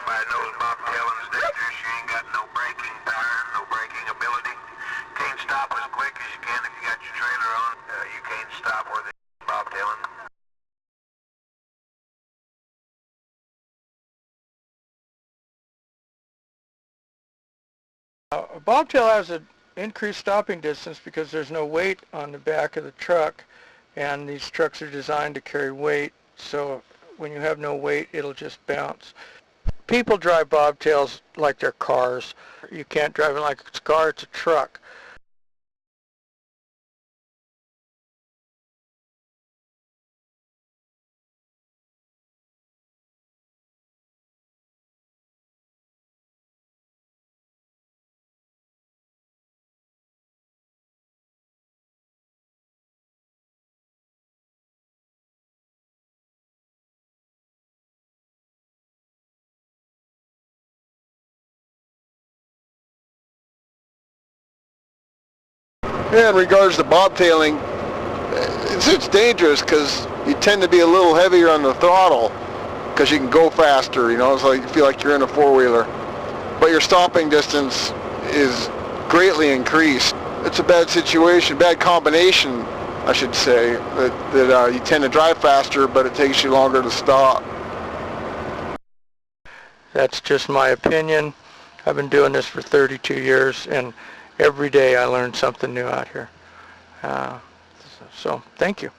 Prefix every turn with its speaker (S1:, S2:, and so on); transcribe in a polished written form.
S1: Everybody knows bobtailing is dangerous. You ain't got no braking power, no braking ability. Can't stop as quick as you can if you got your trailer on. You can't stop where the bobtailing.
S2: A bobtail has an increased stopping distance because there's no weight on the back of the truck, and these trucks are designed to carry weight, so when you have no weight, it'll just bounce. People drive bobtails like they're cars. You can't drive it like it's a car, it's a truck.
S3: Yeah, in regards to bobtailing, it's dangerous because you tend to be a little heavier on the throttle because you can go faster, you know, it's like you feel like you're in a four-wheeler. But your stopping distance is greatly increased. It's a bad situation, bad combination, I should say, that you tend to drive faster, but it takes you longer to stop.
S2: That's just my opinion. I've been doing this for 32 years, and every day I learn something new out here. So thank you.